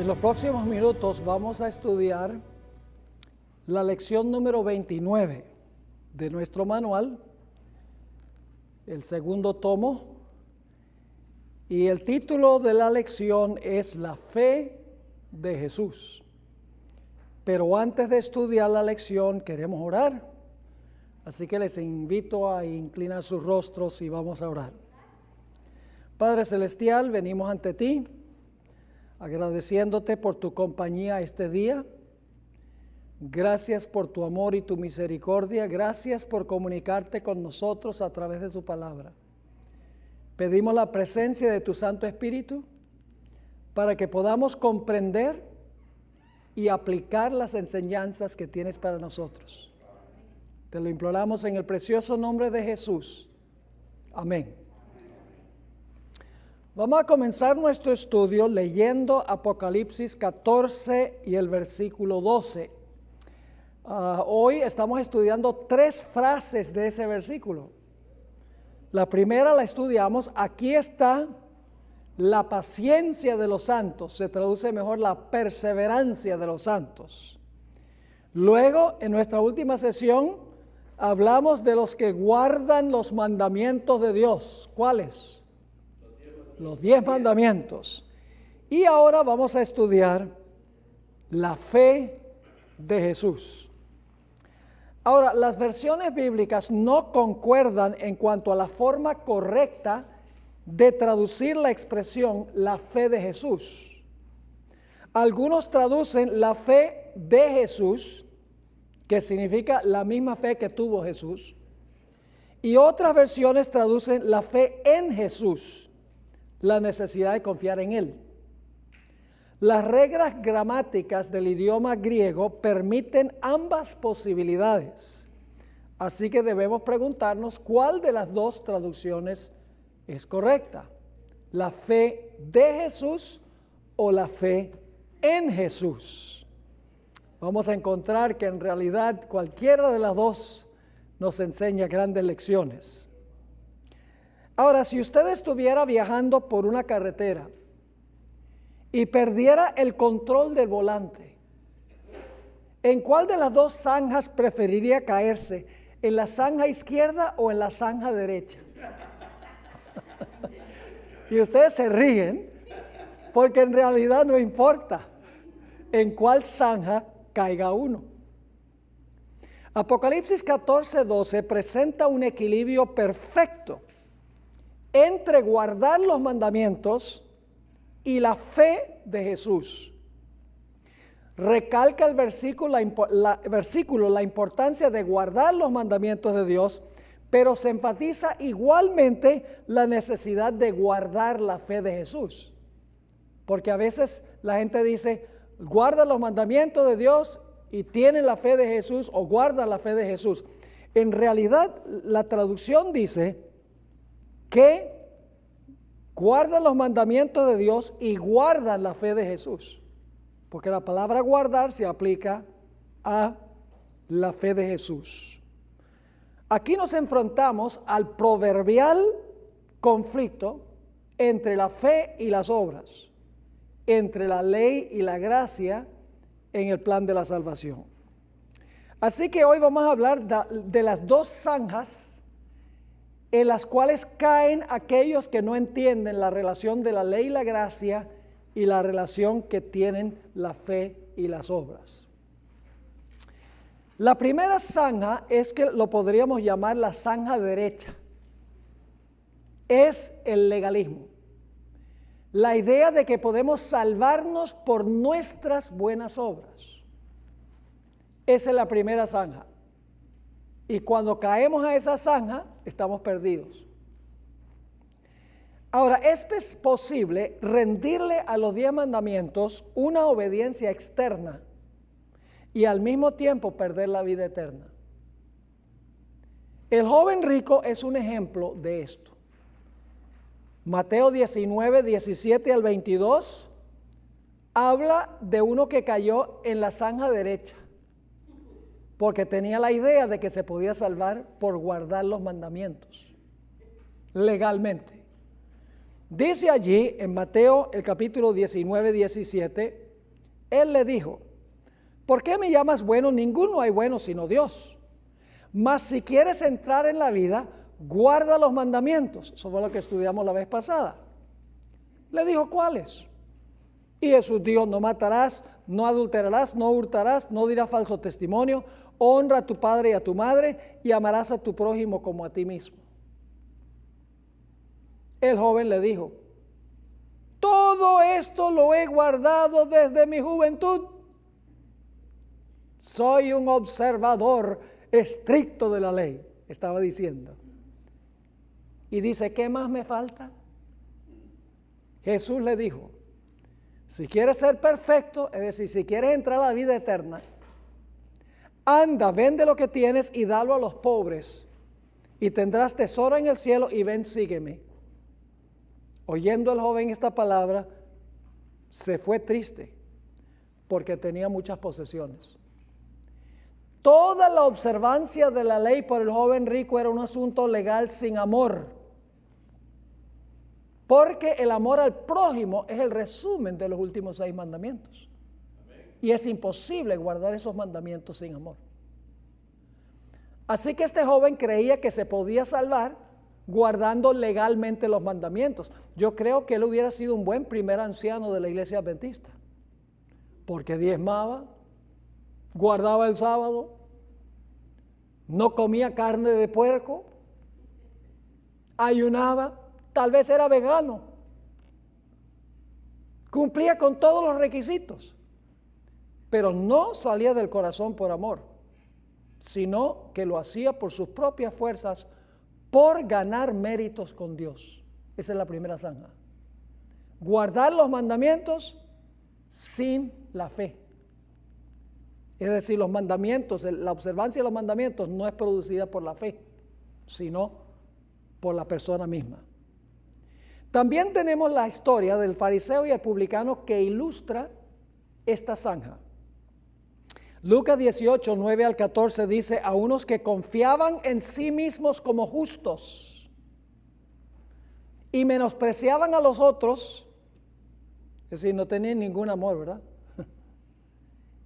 los próximos minutos vamos a estudiar la lección número 29 de nuestro manual, el segundo tomo, y el título de la lección es La fe de Jesús. Pero antes de estudiar la lección queremos orar, así que les invito a inclinar sus rostros y vamos a orar. Padre Celestial, venimos ante ti, agradeciéndote por tu compañía este día. Gracias por tu amor y tu misericordia. Gracias por comunicarte con nosotros a través de tu palabra. Pedimos la presencia de tu Santo Espíritu para que podamos comprender y aplicar las enseñanzas que tienes para nosotros. Te lo imploramos en el precioso nombre de Jesús. Amén. Vamos a comenzar nuestro estudio leyendo Apocalipsis 14 y el versículo 12. Hoy estamos estudiando 3 frases de ese versículo. La primera la estudiamos: aquí está la paciencia de los santos. Se traduce mejor la perseverancia de los santos. Luego, en nuestra última sesión, hablamos de los que guardan los mandamientos de Dios. ¿Cuáles? Los 10 mandamientos. Y ahora vamos a estudiar la fe de Jesús. Ahora, las versiones bíblicas no concuerdan en cuanto a la forma correcta de traducir la expresión la fe de Jesús. Algunos traducen la fe de Jesús, que significa la misma fe que tuvo Jesús, y otras versiones traducen la fe en Jesús, la necesidad de confiar en Él. Las reglas gramáticas del idioma griego permiten ambas posibilidades, así que debemos preguntarnos cuál de las dos traducciones es correcta: la fe de Jesús o la fe en Jesús. Vamos a encontrar que en realidad cualquiera de las dos nos enseña grandes lecciones. Ahora, si usted estuviera viajando por una carretera y perdiera el control del volante, ¿en cuál de las dos zanjas preferiría caerse? ¿En la zanja izquierda o en la zanja derecha? Y ustedes se ríen porque en realidad no importa en cuál zanja caiga uno. Apocalipsis 14:12 presenta un equilibrio perfecto entre guardar los mandamientos y la fe de Jesús. Recalca el versículo la importancia de guardar los mandamientos de Dios, pero se enfatiza igualmente la necesidad de guardar la fe de Jesús. Porque a veces la gente dice, guarda los mandamientos de Dios y tiene la fe de Jesús, o guarda la fe de Jesús. En realidad, la traducción dice que guardan los mandamientos de Dios y guardan la fe de Jesús, porque la palabra guardar se aplica a la fe de Jesús. Aquí nos enfrentamos al proverbial conflicto entre la fe y las obras, entre la ley y la gracia en el plan de la salvación. Así que hoy vamos a hablar de las dos zanjas en las cuales caen aquellos que no entienden la relación de la ley y la gracia y la relación que tienen la fe y las obras. La primera zanja es que lo podríamos llamar la zanja derecha. Es el legalismo. La idea de que podemos salvarnos por nuestras buenas obras. Esa es la primera zanja. Y cuando caemos a esa zanja, estamos perdidos. Ahora, ¿es posible rendirle a los 10 mandamientos una obediencia externa y al mismo tiempo perder la vida eterna? El joven rico es un ejemplo de esto. Mateo 19, 17 al 22 habla de uno que cayó en la zanja derecha, porque tenía la idea de que se podía salvar por guardar los mandamientos legalmente. Dice allí en Mateo el capítulo 19, 17, Él le dijo: ¿por qué me llamas bueno? Ninguno hay bueno sino Dios. Mas si quieres entrar en la vida, guarda los mandamientos. Eso fue lo que estudiamos la vez pasada. Le dijo: ¿cuáles? Y Jesús dijo: no matarás, no adulterarás, no hurtarás, no dirás falso testimonio, honra a tu padre y a tu madre, y amarás a tu prójimo como a ti mismo. El joven le dijo: todo esto lo he guardado desde mi juventud. Soy un observador estricto de la ley, estaba diciendo. Y dice: ¿qué más me falta? Jesús le dijo: si quieres ser perfecto, es decir, si quieres entrar a la vida eterna, anda, vende lo que tienes y dalo a los pobres, y tendrás tesoro en el cielo, y ven, sígueme. Oyendo el joven esta palabra, se fue triste, porque tenía muchas posesiones. Toda la observancia de la ley por el joven rico era un asunto legal sin amor, porque el amor al prójimo es el resumen de los últimos 6 mandamientos. Y es imposible guardar esos mandamientos sin amor. Así que este joven creía que se podía salvar guardando legalmente los mandamientos. Yo creo que él hubiera sido un buen primer anciano de la iglesia adventista, porque diezmaba, guardaba el sábado, no comía carne de puerco, ayunaba, tal vez era vegano, cumplía con todos los requisitos, pero no salía del corazón por amor, sino que lo hacía por sus propias fuerzas, por ganar méritos con Dios. Esa es la primera zanja. Guardar los mandamientos sin la fe. Es decir, los mandamientos, la observancia de los mandamientos no es producida por la fe, sino por la persona misma. También tenemos la historia del fariseo y el publicano que ilustra esta zanja. Lucas 18, 9 al 14 dice: a unos que confiaban en sí mismos como justos y menospreciaban a los otros, es decir, no tenían ningún amor, ¿verdad?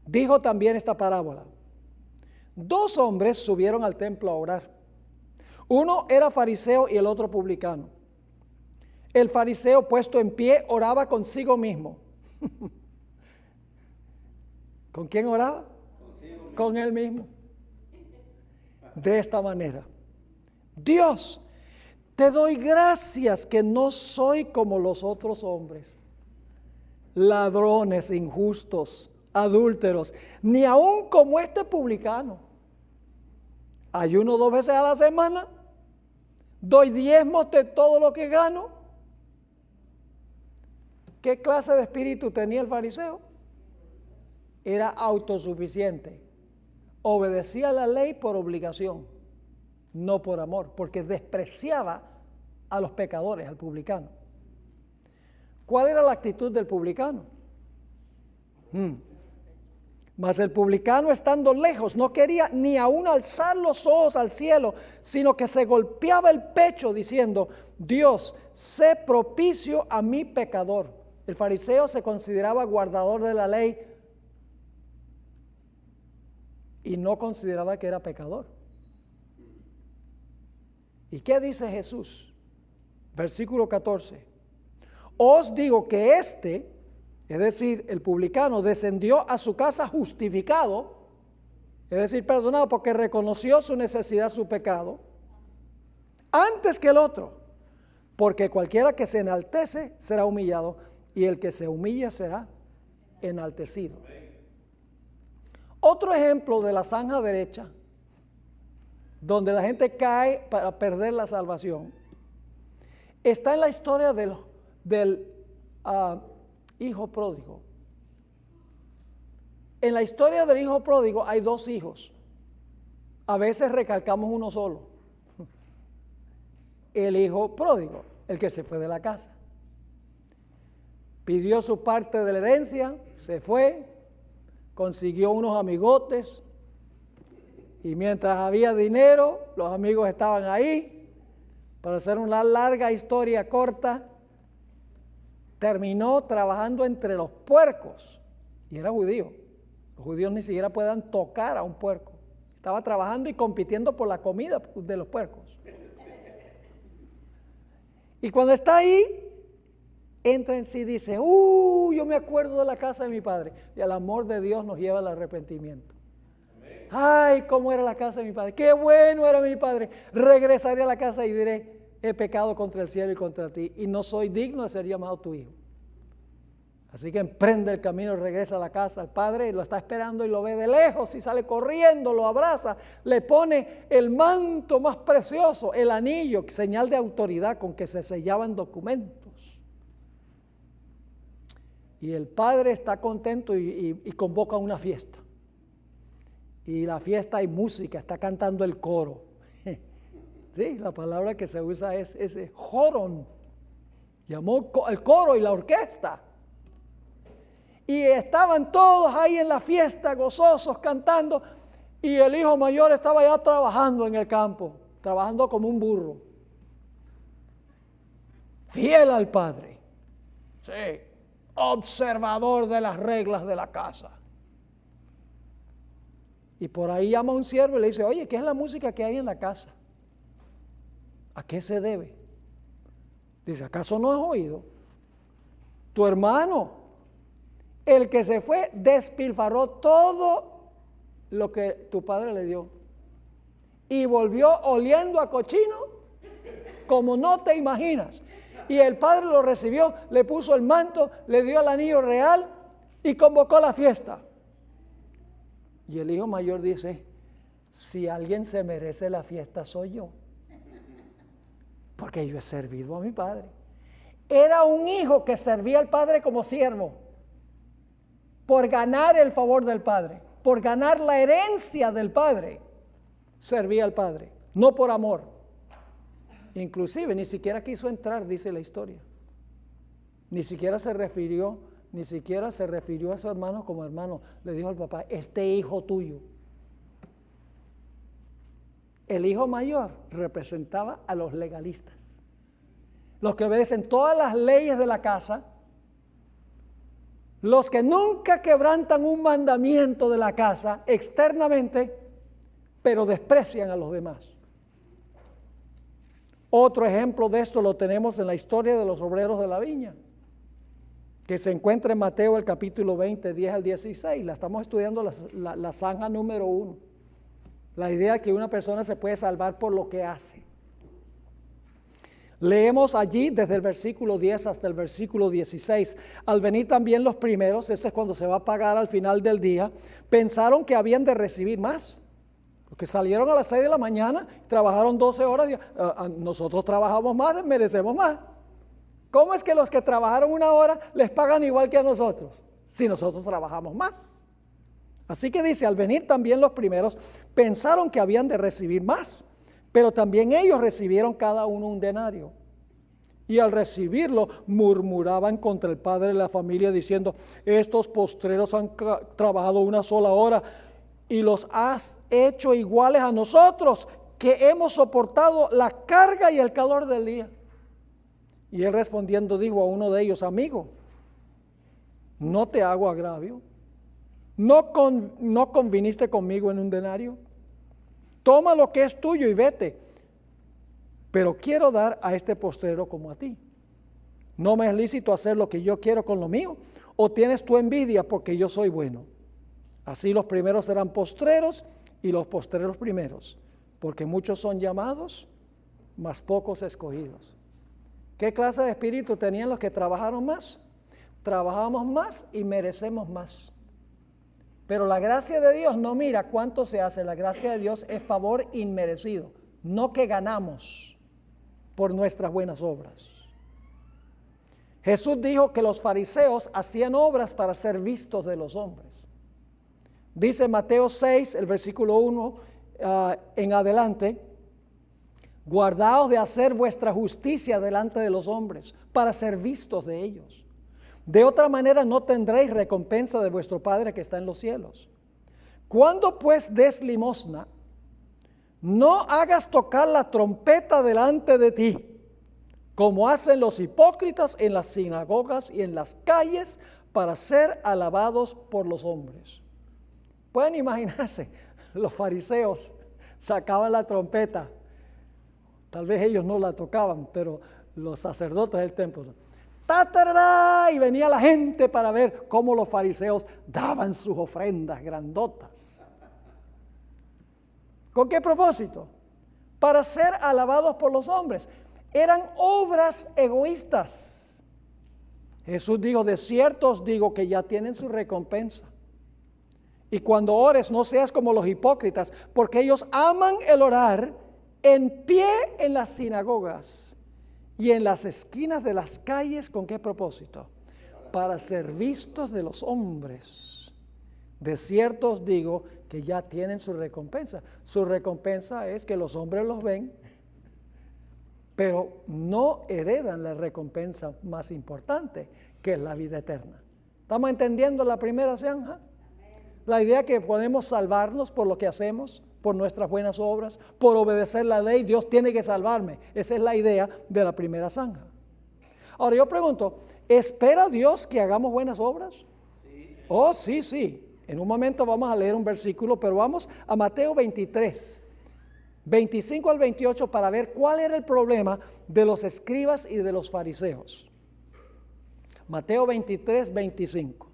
Dijo también esta parábola: 2 hombres subieron al templo a orar. Uno era fariseo y el otro publicano. El fariseo, puesto en pie, oraba consigo mismo. ¿Con quién oraba? Con él mismo. De esta manera: Dios, te doy gracias que no soy como los otros hombres, ladrones, injustos, adúlteros, ni aun como este publicano. Ayuno 2 veces a la semana, doy diezmos de todo lo que gano. ¿Qué clase de espíritu tenía el fariseo? Era autosuficiente. Obedecía la ley por obligación, no por amor, porque despreciaba a los pecadores, al publicano. ¿Cuál era la actitud del publicano? Mas el publicano, estando lejos, no quería ni aún alzar los ojos al cielo, sino que se golpeaba el pecho diciendo: Dios, sé propicio a mi pecador. El fariseo se consideraba guardador de la ley y no consideraba que era pecador. ¿Y qué dice Jesús? Versículo 14: os digo que este, es decir, el publicano, descendió a su casa justificado, es decir, perdonado, porque reconoció su necesidad, su pecado, antes que el otro, porque cualquiera que se enaltece será humillado, y el que se humilla será enaltecido. Otro ejemplo de la zanja derecha, donde la gente cae para perder la salvación, está en la historia del hijo pródigo. En la historia del hijo pródigo hay 2 hijos. A veces recalcamos uno solo. El hijo pródigo, el que se fue de la casa. Pidió su parte de la herencia, se fue, consiguió unos amigotes, y mientras había dinero, los amigos estaban ahí. Para hacer una larga historia corta, terminó trabajando entre los puercos Y era judío. Los judíos ni siquiera pueden tocar a un puerco. Estaba trabajando y compitiendo por la comida de los puercos. Y cuando está ahí, entra en sí y dice, yo me acuerdo de la casa de mi padre. Y el amor de Dios nos lleva al arrepentimiento. Ay, cómo era la casa de mi padre. Qué bueno era mi padre. Regresaré a la casa y diré, he pecado contra el cielo y contra ti, y no soy digno de ser llamado tu hijo. Así que emprende el camino, regresa a la casa. El padre lo está esperando y lo ve de lejos y sale corriendo, lo abraza, le pone el manto más precioso, el anillo, señal de autoridad con que se sellaban documentos. Y el padre está contento y convoca una fiesta. Y la fiesta hay música, está cantando el coro. Sí, la palabra que se usa es ese joron. Llamó el coro y la orquesta. Y estaban todos ahí en la fiesta, gozosos, cantando. Y el hijo mayor estaba ya trabajando en el campo, trabajando como un burro. Fiel al padre. Sí, observador de las reglas de la casa. Y por ahí llama a un siervo y le dice, oye, ¿qué es la música que hay en la casa? ¿A qué se debe? Dice, ¿acaso no has oído? Tu hermano, el que se fue, despilfarró todo lo que tu padre le dio. Y volvió oliendo a cochino como no te imaginas. Y el padre lo recibió, le puso el manto, le dio el anillo real y convocó la fiesta. Y el hijo mayor dice, si alguien se merece la fiesta soy yo. Porque yo he servido a mi padre. Era un hijo que servía al padre como siervo. Por ganar el favor del padre. Por ganar la herencia del padre. Servía al padre. No por amor. Inclusive ni siquiera quiso entrar, dice la historia. Ni siquiera se refirió a su hermano como hermano. Le dijo al papá, este hijo tuyo. El hijo mayor representaba a los legalistas. Los que obedecen todas las leyes de la casa. Los que nunca quebrantan un mandamiento de la casa externamente, pero desprecian a los demás. Otro ejemplo de esto lo tenemos en la historia de los obreros de la viña, que se encuentra en Mateo el capítulo 20, 10 al 16. La estamos estudiando la zanja número 1. La idea que una persona se puede salvar por lo que hace. Leemos allí desde el versículo 10 hasta el versículo 16. Al venir también los primeros, esto es cuando se va a pagar al final del día, pensaron que habían de recibir más. Porque salieron a las 6 de la mañana, trabajaron 12 horas, nosotros trabajamos más, merecemos más. ¿Cómo es que los que trabajaron 1 hora les pagan igual que a nosotros? Si nosotros trabajamos más. Así que dice, al venir también los primeros, pensaron que habían de recibir más, pero también ellos recibieron cada uno un denario. Y al recibirlo, murmuraban contra el padre de la familia, diciendo, estos postreros han trabajado 1 sola hora y los has hecho iguales a nosotros, que hemos soportado la carga y el calor del día. Y él respondiendo dijo a uno de ellos, amigo, no te hago agravio. ¿No conviniste conmigo en un denario? Toma lo que es tuyo y vete. Pero quiero dar a este postrero como a ti. ¿No me es lícito hacer lo que yo quiero con lo mío? ¿O tienes tu envidia porque yo soy bueno? Así los primeros serán postreros y los postreros primeros. Porque muchos son llamados, mas pocos escogidos. ¿Qué clase de espíritu tenían los que trabajaron más? Trabajamos más y merecemos más. Pero la gracia de Dios no mira cuánto se hace. La gracia de Dios es favor inmerecido, no que ganamos por nuestras buenas obras. Jesús dijo que los fariseos hacían obras para ser vistos de los hombres. Dice Mateo 6, el versículo 1 en adelante, guardaos de hacer vuestra justicia delante de los hombres para ser vistos de ellos. De otra manera no tendréis recompensa de vuestro Padre que está en los cielos. Cuando pues des limosna, no hagas tocar la trompeta delante de ti, como hacen los hipócritas en las sinagogas y en las calles, para ser alabados por los hombres. Pueden imaginarse, los fariseos sacaban la trompeta. Tal vez ellos no la tocaban, pero los sacerdotes del templo. ¡Tatará! Y venía la gente para ver cómo los fariseos daban sus ofrendas grandotas. ¿Con qué propósito? Para ser alabados por los hombres. Eran obras egoístas. Jesús dijo, de cierto os digo que ya tienen su recompensa. Y cuando ores, no seas como los hipócritas, porque ellos aman el orar en pie en las sinagogas y en las esquinas de las calles. ¿Con qué propósito? Para ser vistos de los hombres. De cierto os digo que ya tienen su recompensa. Su recompensa es que los hombres los ven, pero no heredan la recompensa más importante, que es la vida eterna. ¿Estamos entendiendo la primera zanja? La idea que podemos salvarnos por lo que hacemos, por nuestras buenas obras, por obedecer la ley. Dios tiene que salvarme. Esa es la idea de la primera zanja. Ahora yo pregunto, ¿espera Dios que hagamos buenas obras? Sí. Oh, sí, sí. En un momento vamos a leer un versículo, pero vamos a Mateo 23, 25 al 28 para ver cuál era el problema de los escribas y de los fariseos. Mateo 23, 25.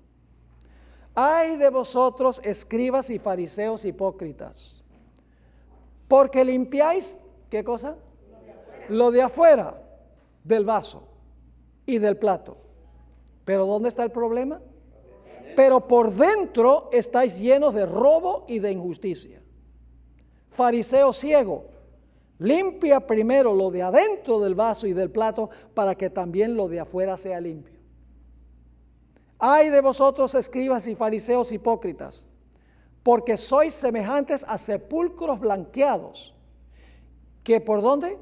Ay de vosotros, escribas y fariseos hipócritas, porque limpiáis, ¿qué cosa? Lo de afuera del vaso y del plato. Pero ¿dónde está el problema? Pero por dentro estáis llenos de robo y de injusticia. Fariseo ciego, limpia primero lo de adentro del vaso y del plato para que también lo de afuera sea limpio. Ay de vosotros, escribas y fariseos hipócritas, porque sois semejantes a sepulcros blanqueados, que ¿por dónde?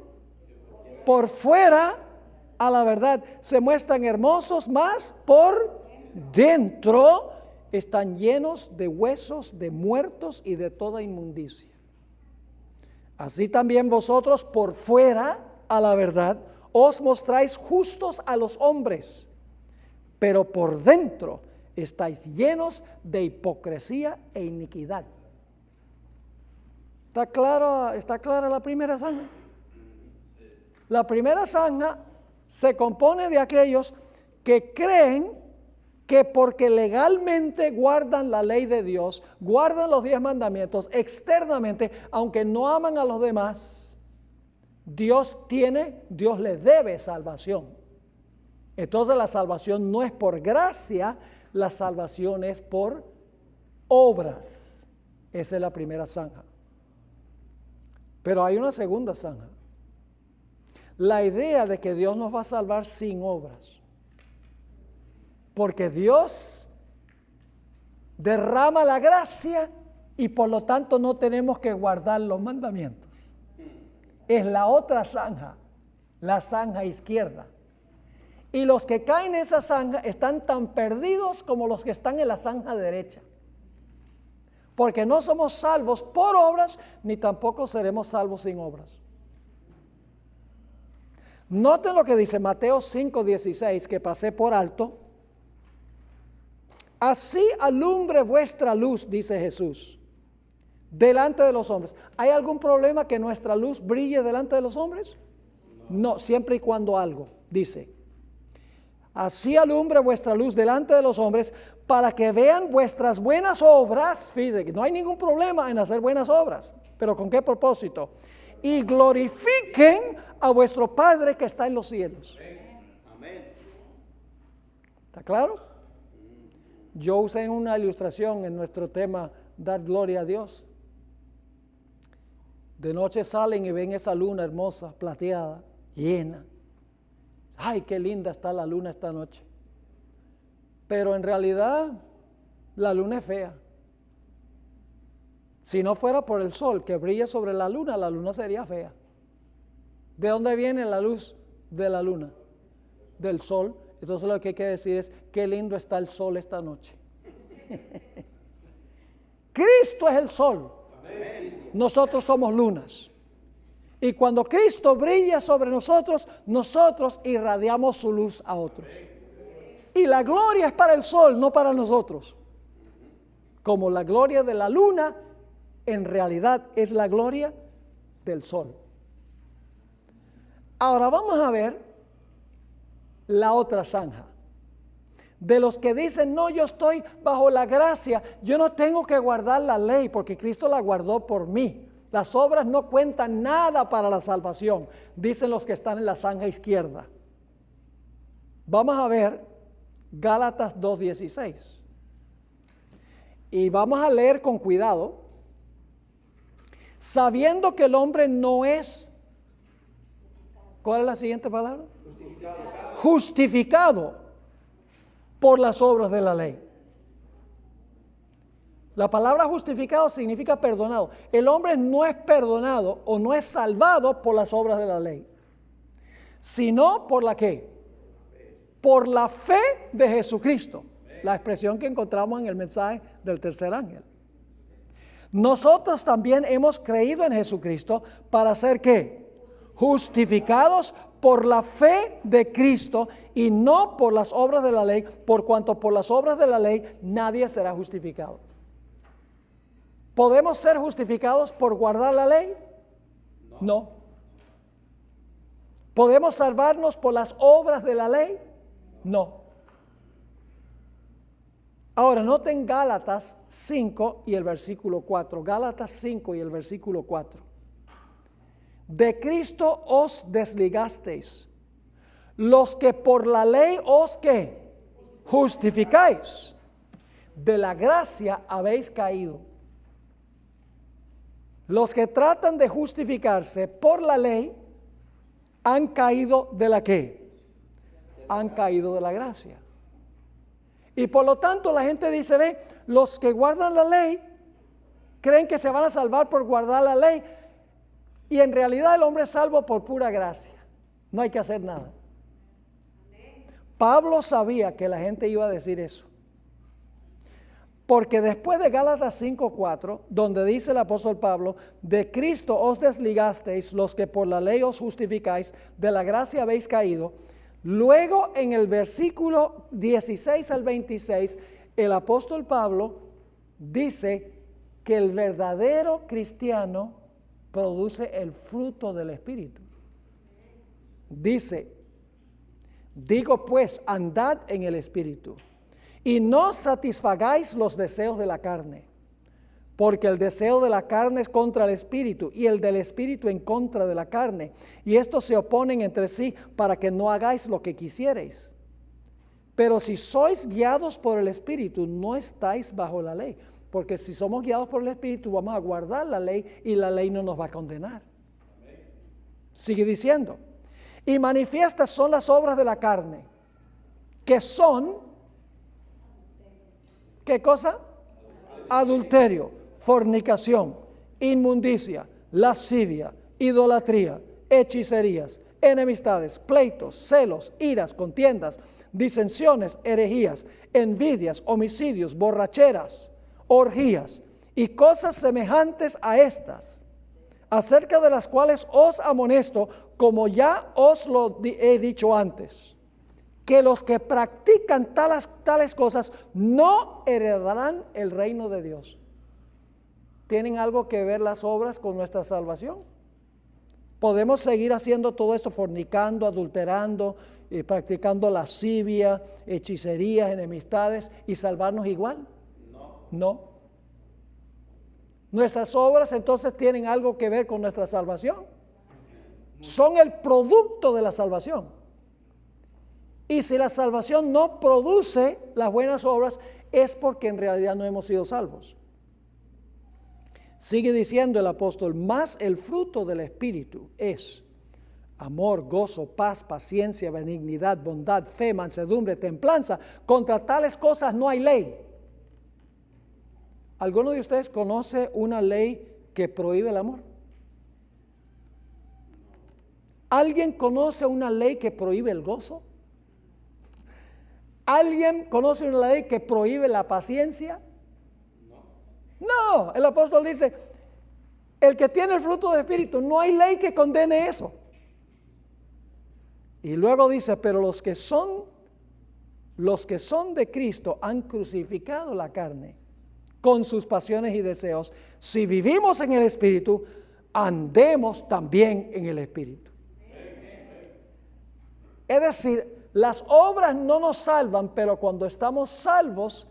Por fuera, a la verdad, se muestran hermosos, mas por dentro están llenos de huesos, de muertos y de toda inmundicia. Así también vosotros por fuera, a la verdad, os mostráis justos a los hombres, pero por dentro estáis llenos de hipocresía e iniquidad. ¿Está clara la primera zanja? La primera zanja se compone de aquellos que creen que porque legalmente guardan la ley de Dios, guardan los 10 mandamientos externamente, aunque no aman a los demás, Dios les debe salvación. Entonces la salvación no es por gracia, la salvación es por obras. Esa es la primera zanja. Pero hay una segunda zanja. La idea de que Dios nos va a salvar sin obras. Porque Dios derrama la gracia y por lo tanto no tenemos que guardar los mandamientos. Es la otra zanja, la zanja izquierda. Y los que caen en esa zanja están tan perdidos como los que están en la zanja derecha. Porque no somos salvos por obras, ni tampoco seremos salvos sin obras. Noten lo que dice Mateo 5:16, que pasé por alto. Así alumbre vuestra luz, dice Jesús, delante de los hombres. ¿Hay algún problema que nuestra luz brille delante de los hombres? No, siempre y cuando algo, dice. Así alumbre vuestra luz delante de los hombres para que vean vuestras buenas obras. Fíjense que no hay ningún problema en hacer buenas obras, pero ¿con qué propósito? Y glorifiquen a vuestro Padre que está en los cielos. ¿Está claro? Yo usé una ilustración en nuestro tema, dar gloria a Dios. De noche salen y ven esa luna hermosa, plateada, llena. Ay, qué linda está la luna esta noche. Pero en realidad la luna es fea. Si no fuera por el sol que brilla sobre la luna sería fea. ¿De dónde viene la luz de la luna? Del sol. Entonces lo que hay que decir es, qué lindo está el sol esta noche. Cristo es el sol. Nosotros somos lunas. Y cuando Cristo brilla sobre nosotros, nosotros irradiamos su luz a otros. Y la gloria es para el sol, no para nosotros. Como la gloria de la luna, en realidad es la gloria del sol. Ahora vamos a ver la otra zanja. De los que dicen, no, yo estoy bajo la gracia, yo no tengo que guardar la ley porque Cristo la guardó por mí. Las obras no cuentan nada para la salvación, dicen los que están en la zanja izquierda. Vamos a ver Gálatas 2:16. Y vamos a leer con cuidado. Sabiendo que el hombre no es, ¿cuál es la siguiente palabra? Justificado por las obras de la ley. La palabra justificado significa perdonado. El hombre no es perdonado o no es salvado por las obras de la ley, sino por la ¿qué? Por la fe de Jesucristo. La expresión que encontramos en el mensaje del tercer ángel. Nosotros también hemos creído en Jesucristo para ser ¿qué? Justificados por la fe de Cristo y no por las obras de la ley, por cuanto por las obras de la ley nadie será justificado. ¿Podemos ser justificados por guardar la ley? No. ¿Podemos salvarnos por las obras de la ley? No. Ahora, noten Gálatas 5 y el versículo 4. Gálatas 5 y el versículo 4. De Cristo os desligasteis, los que por la ley os ¿qué? Justificáis. De la gracia habéis caído. Los que tratan de justificarse por la ley han caído de la ¿qué? Han caído de la gracia. Y por lo tanto la gente dice, ve, los que guardan la ley creen que se van a salvar por guardar la ley. Y en realidad el hombre es salvo por pura gracia. No hay que hacer nada. Pablo sabía que la gente iba a decir eso. Porque después de Gálatas 5:4, donde dice el apóstol Pablo, de Cristo os desligasteis, los que por la ley os justificáis, de la gracia habéis caído. Luego en el versículo 16 al 26, el apóstol Pablo dice que el verdadero cristiano produce el fruto del Espíritu. Dice, digo pues, andad en el Espíritu y no satisfagáis los deseos de la carne, porque el deseo de la carne es contra el Espíritu y el del Espíritu en contra de la carne, y estos se oponen entre sí para que no hagáis lo que quisierais. Pero si sois guiados por el Espíritu, no estáis bajo la ley, porque si somos guiados por el Espíritu vamos a guardar la ley y la ley no nos va a condenar. Sigue diciendo, y manifiestas son las obras de la carne, que son, ¿qué cosa? Adulterio, fornicación, inmundicia, lascivia, idolatría, hechicerías, enemistades, pleitos, celos, iras, contiendas, disensiones, herejías, envidias, homicidios, borracheras, orgías y cosas semejantes a estas, acerca de las cuales os amonesto, como ya os lo he dicho antes, que los que practican tales cosas no heredarán el reino de Dios. ¿Tienen algo que ver las obras con nuestra salvación? ¿Podemos seguir haciendo todo esto, fornicando, adulterando, practicando lascivia, hechicerías, enemistades y salvarnos igual? No. ¿Nuestras obras entonces tienen algo que ver con nuestra salvación? Son el producto de la salvación. Y si la salvación no produce las buenas obras, es porque en realidad no hemos sido salvos. Sigue diciendo el apóstol, más el fruto del Espíritu es amor, gozo, paz, paciencia, benignidad, bondad, fe, mansedumbre, templanza. Contra tales cosas no hay ley. ¿Alguno de ustedes conoce una ley que prohíbe el amor? ¿Alguien conoce una ley que prohíbe el gozo? ¿Alguien conoce una ley que prohíbe la paciencia? No, el apóstol dice, el que tiene el fruto del Espíritu, no hay ley que condene eso. Y luego dice, pero los que son los que son de Cristo han crucificado la carne con sus pasiones y deseos. Si vivimos en el Espíritu, andemos también en el Espíritu. Es decir, las obras no nos salvan, pero cuando estamos salvos,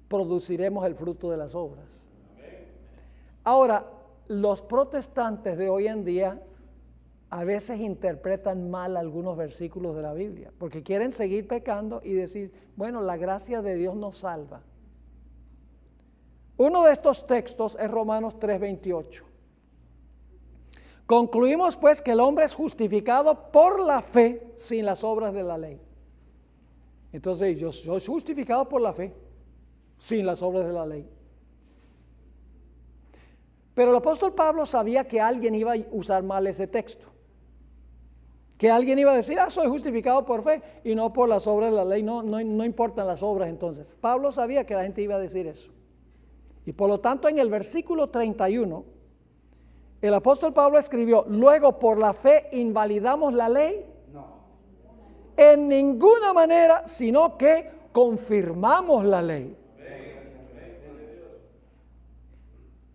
produciremos el fruto de las obras. Ahora, los protestantes de hoy en día a veces interpretan mal algunos versículos de la Biblia, porque quieren seguir pecando y decir, bueno, la gracia de Dios nos salva. Uno de estos textos es Romanos 3:28. Concluimos pues que el hombre es justificado por la fe sin las obras de la ley. Entonces yo soy justificado por la fe sin las obras de la ley. Pero el apóstol Pablo sabía que alguien iba a usar mal ese texto. Que alguien iba a decir, soy justificado por fe y no por las obras de la ley. No importan las obras entonces. Pablo sabía que la gente iba a decir eso. Y por lo tanto en el versículo 31, el apóstol Pablo escribió, luego por la fe invalidamos la ley. No. En ninguna manera, sino que confirmamos la ley.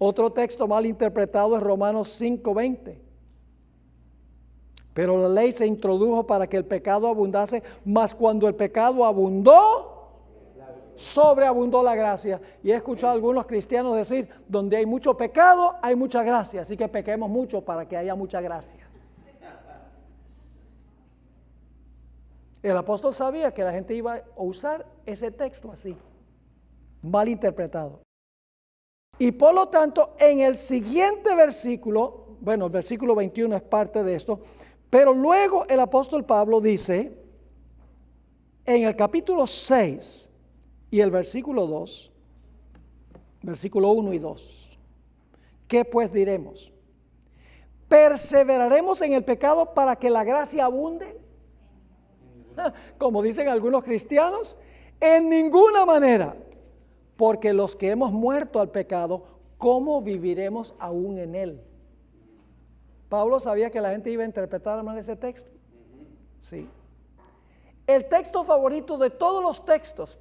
Otro texto mal interpretado es Romanos 5:20. Pero la ley se introdujo para que el pecado abundase, mas cuando el pecado abundó, sobreabundó la gracia. Y he escuchado a algunos cristianos decir, donde hay mucho pecado, hay mucha gracia. Así que pequemos mucho para que haya mucha gracia. El apóstol sabía que la gente iba a usar ese texto así, mal interpretado. Y por lo tanto, en el siguiente versículo, bueno, el versículo 21 es parte de esto, pero luego el apóstol Pablo dice, en el capítulo 6 y el versículo 2, versículo 1 y 2, ¿qué pues diremos? ¿Perseveraremos en el pecado para que la gracia abunde? Como dicen algunos cristianos, en ninguna manera. Porque los que hemos muerto al pecado, ¿cómo viviremos aún en él? Pablo sabía que la gente iba a interpretar mal ese texto. Sí. El texto favorito de todos los textos,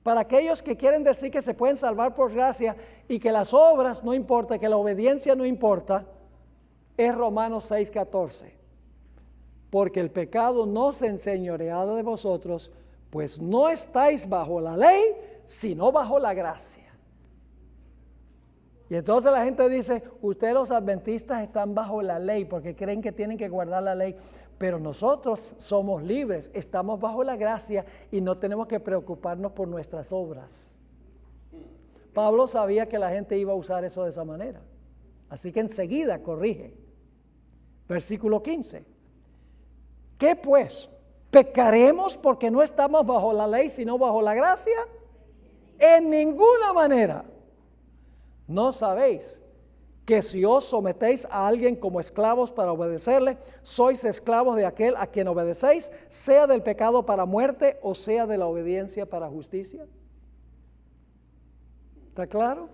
para aquellos que quieren decir que se pueden salvar por gracia y que las obras no importa, que la obediencia no importa, es Romanos 6:14. Porque el pecado no se enseñoreará de vosotros, pues no estáis bajo la ley, sino bajo la gracia. Y entonces la gente dice, ustedes los adventistas están bajo la ley porque creen que tienen que guardar la ley, pero nosotros somos libres, estamos bajo la gracia y no tenemos que preocuparnos por nuestras obras. Pablo sabía que la gente iba a usar eso de esa manera, así que enseguida corrige. Versículo 15. ¿Qué pues? ¿Pecaremos porque no estamos bajo la ley sino bajo la gracia? En ninguna manera. ¿No sabéis que si os sometéis a alguien como esclavos para obedecerle, sois esclavos de aquel a quien obedecéis, sea del pecado para muerte o sea de la obediencia para justicia? ¿Está claro?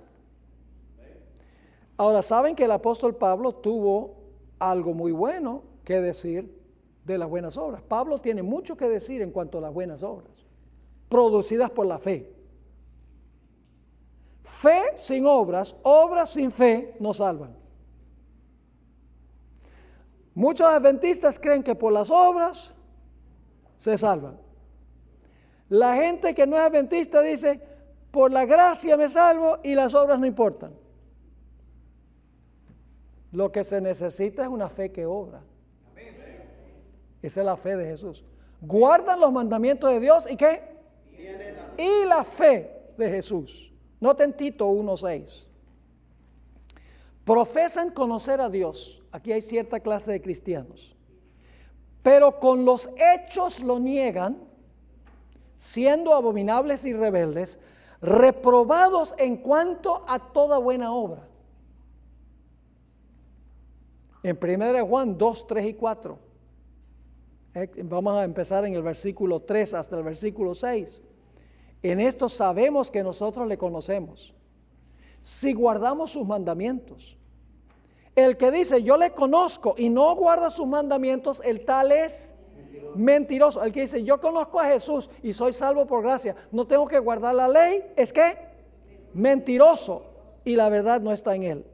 Ahora, saben que el apóstol Pablo tuvo algo muy bueno que decir de las buenas obras. Pablo tiene mucho que decir en cuanto a las buenas obras, producidas por la fe. Fe sin obras, obras sin fe no salvan. Muchos adventistas creen que por las obras se salvan. La gente que no es adventista dice, por la gracia me salvo y las obras no importan. Lo que se necesita es una fe que obra. Esa es la fe de Jesús. Guardan los mandamientos de Dios y ¿qué? Y la fe de Jesús. Noten Tito 1:6. Profesan conocer a Dios. Aquí hay cierta clase de cristianos. Pero con los hechos lo niegan, siendo abominables y rebeldes, reprobados en cuanto a toda buena obra. En 1 Juan 2, 3 y 4. Vamos a empezar en el versículo 3 hasta el versículo 6. En esto sabemos que nosotros le conocemos, si guardamos sus mandamientos. El que dice yo le conozco y no guarda sus mandamientos, el tal es Mentiroso. El que dice, yo conozco a Jesús y soy salvo por gracia, no tengo que guardar la ley, ¿es qué? Mentiroso. Y la verdad no está en él.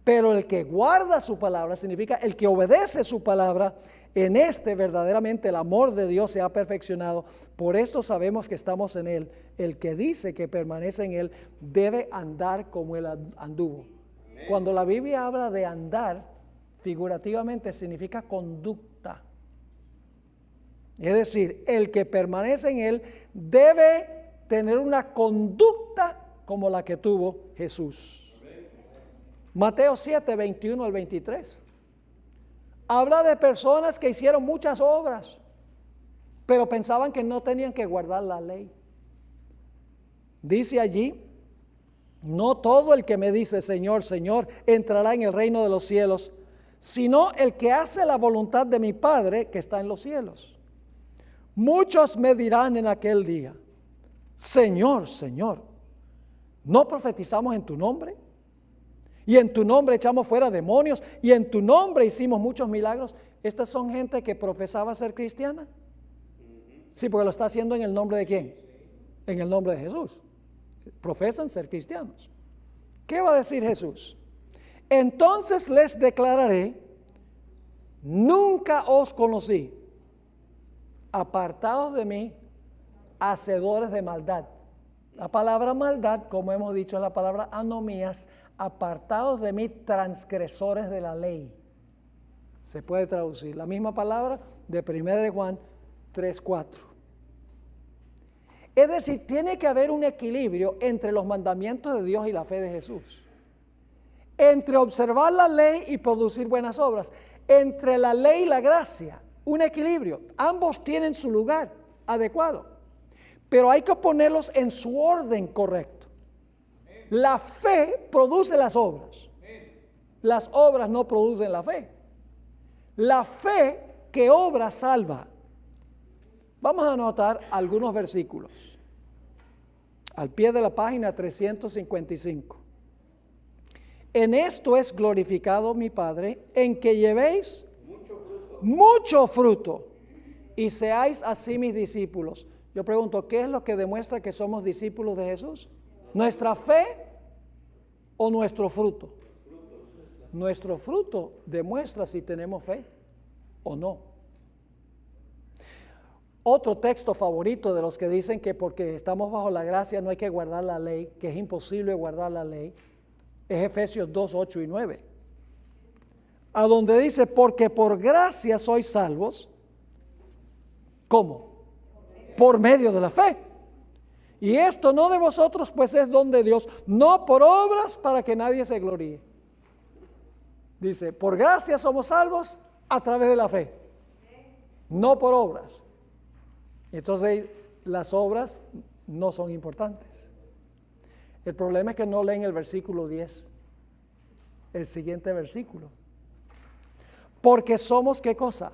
Pero el que guarda su palabra, significa el que obedece su palabra, en este verdaderamente el amor de Dios se ha perfeccionado. Por esto sabemos que estamos en él. El que dice que permanece en él debe andar como él anduvo. Cuando la Biblia habla de andar, figurativamente significa conducta. Es decir, el que permanece en él debe tener una conducta como la que tuvo Jesús. Mateo 7, 21 al 23. Habla de personas que hicieron muchas obras, pero pensaban que no tenían que guardar la ley. Dice allí, no todo el que me dice Señor, Señor, entrará en el reino de los cielos, sino el que hace la voluntad de mi Padre que está en los cielos. Muchos me dirán en aquel día, Señor, Señor, ¿no profetizamos en tu nombre? Y en tu nombre echamos fuera demonios, y en tu nombre hicimos muchos milagros. Estas son gente que profesaba ser cristiana. Sí, porque lo está haciendo en el nombre de ¿quién? En el nombre de Jesús. Profesan ser cristianos. ¿Qué va a decir Jesús? Entonces les declararé, nunca os conocí. Apartados de mí, hacedores de maldad. La palabra maldad, como hemos dicho, es la palabra anomías. Apartados de mí, transgresores de la ley. Se puede traducir la misma palabra de 1 Juan 3:4. Es decir, tiene que haber un equilibrio entre los mandamientos de Dios y la fe de Jesús. Entre observar la ley y producir buenas obras. Entre la ley y la gracia, un equilibrio. Ambos tienen su lugar adecuado, pero hay que ponerlos en su orden correcto. La fe produce las obras. Las obras no producen la fe. La fe que obra salva. Vamos a anotar algunos versículos. Al pie de la página 355. En esto es glorificado mi Padre, en que llevéis mucho fruto y seáis así mis discípulos. Yo pregunto, ¿qué es lo que demuestra que somos discípulos de Jesús? ¿Nuestra fe o nuestro fruto? Nuestro fruto demuestra si tenemos fe o no. Otro texto favorito de los que dicen que porque estamos bajo la gracia no hay que guardar la ley, que es imposible guardar la ley, es Efesios 2, 8 y 9. A donde dice, porque por gracia sois salvos. ¿Cómo? Por medio de la fe. Y esto no de vosotros, pues es don de Dios, no por obras para que nadie se gloríe. Dice, por gracia somos salvos a través de la fe, no por obras. Entonces, las obras no son importantes. El problema es que no leen el versículo 10, el siguiente versículo. Porque somos, ¿qué cosa?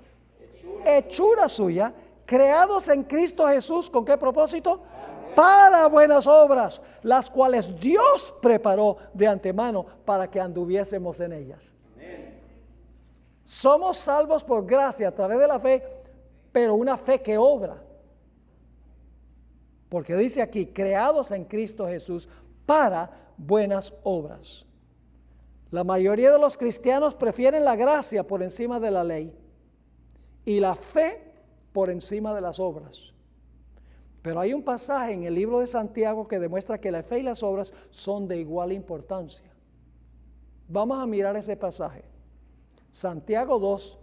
Hechura suya, creados en Cristo Jesús, ¿con qué propósito? Para buenas obras, las cuales Dios preparó de antemano para que anduviésemos en ellas. Somos salvos por gracia a través de la fe, pero una fe que obra. Porque dice aquí, creados en Cristo Jesús para buenas obras. La mayoría de los cristianos prefieren la gracia por encima de la ley y la fe por encima de las obras. Pero hay un pasaje en el libro de Santiago que demuestra que la fe y las obras son de igual importancia. Vamos a mirar ese pasaje. Santiago 2,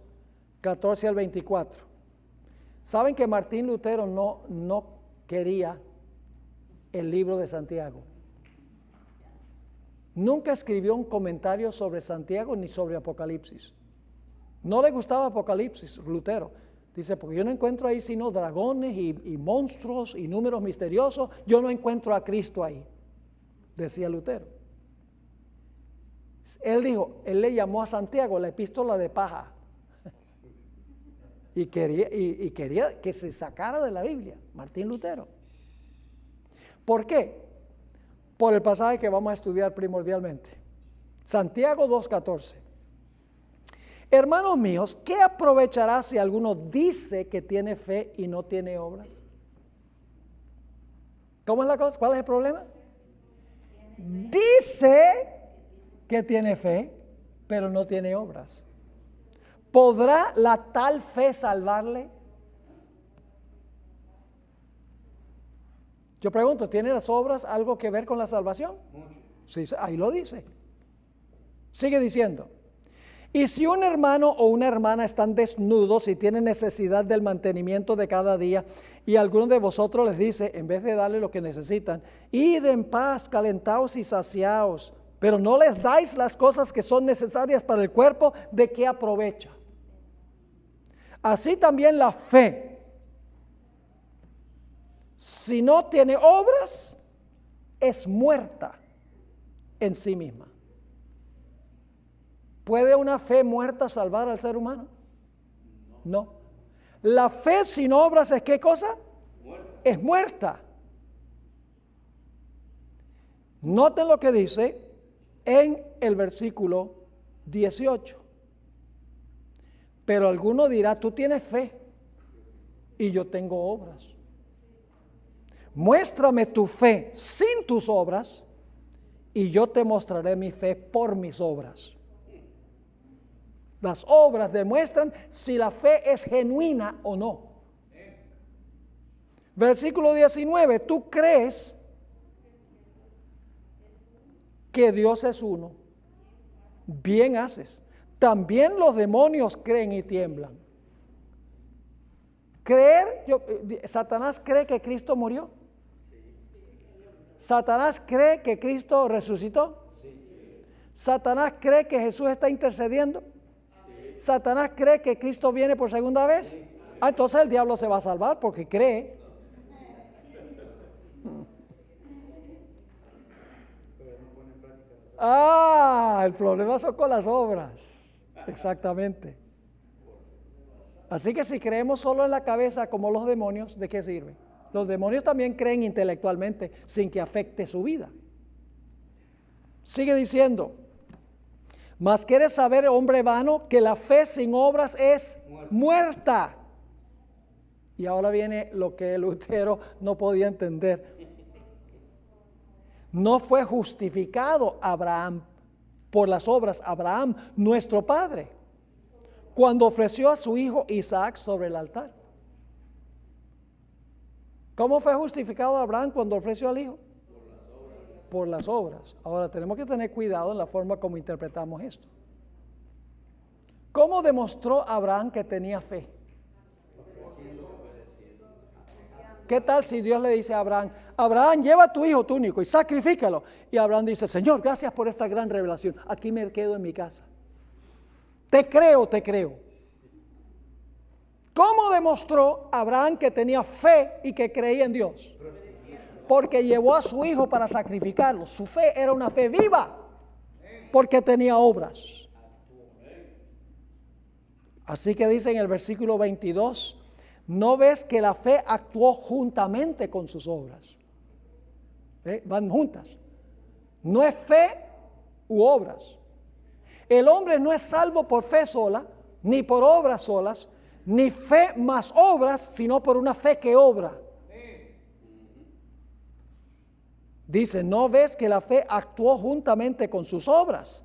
14 al 24. Saben que Martín Lutero no quería el libro de Santiago. Nunca escribió un comentario sobre Santiago ni sobre Apocalipsis. No le gustaba Apocalipsis, Lutero. Dice, porque yo no encuentro ahí sino dragones y monstruos y números misteriosos. Yo no encuentro a Cristo ahí, decía Lutero. Él dijo, él le llamó a Santiago la epístola de paja. Y quería que se sacara de la Biblia, Martín Lutero. ¿Por qué? Por el pasaje que vamos a estudiar primordialmente. Santiago 2:14. Hermanos míos, ¿qué aprovechará si alguno dice que tiene fe y no tiene obras? ¿Cómo es la cosa? ¿Cuál es el problema? Dice que tiene fe, pero no tiene obras. ¿Podrá la tal fe salvarle? Yo pregunto, ¿tienen las obras algo que ver con la salvación? Sí, ahí lo dice. Sigue diciendo. Y si un hermano o una hermana están desnudos y tienen necesidad del mantenimiento de cada día, y alguno de vosotros les dice, en vez de darle lo que necesitan, id en paz, calentaos y saciaos, pero no les dais las cosas que son necesarias para el cuerpo, ¿de qué aprovecha? Así también la fe, si no tiene obras, es muerta en sí misma. ¿Puede una fe muerta salvar al ser humano? No. La fe sin obras es ¿qué cosa? Es muerta. Noten lo que dice en el versículo 18. Pero alguno dirá, tú tienes fe y yo tengo obras. Muéstrame tu fe sin tus obras y yo te mostraré mi fe por mis obras. Las obras demuestran si la fe es genuina o no. Versículo 19, tú crees que Dios es uno. Bien haces. También los demonios creen y tiemblan. Satanás cree que Cristo murió. Satanás cree que Cristo resucitó. Satanás cree que Jesús está intercediendo. Satanás cree que Cristo viene por segunda vez. Entonces el diablo se va a salvar porque cree. El problema son con las obras. Exactamente. Así que si creemos solo en la cabeza como los demonios, ¿de qué sirve? Los demonios también creen intelectualmente sin que afecte su vida. Sigue diciendo. Mas quieres saber, hombre vano, que la fe sin obras es muerta. Y ahora viene lo que Lutero no podía entender. No fue justificado Abraham por las obras, Abraham, nuestro padre, cuando ofreció a su hijo Isaac sobre el altar. ¿Cómo fue justificado Abraham cuando ofreció al hijo? Por las obras. Ahora tenemos que tener cuidado en la forma como interpretamos esto. ¿Cómo demostró Abraham que tenía fe? ¿Qué tal si Dios le dice a Abraham, Abraham, lleva a tu hijo, tu único, y sacrifícalo? Y Abraham dice, Señor, gracias por esta gran revelación. Aquí me quedo en mi casa. Te creo, te creo. ¿Cómo demostró Abraham que tenía fe y que creía en Dios? Porque llevó a su hijo para sacrificarlo. Su fe era una fe viva, porque tenía obras. Así que dice en el versículo 22, ¿no ves que la fe actuó juntamente con sus obras? Van juntas. No es fe u obras. El hombre no es salvo por fe sola, ni por obras solas, ni fe más obras, sino por una fe que obra. Dice, ¿no ves que la fe actuó juntamente con sus obras?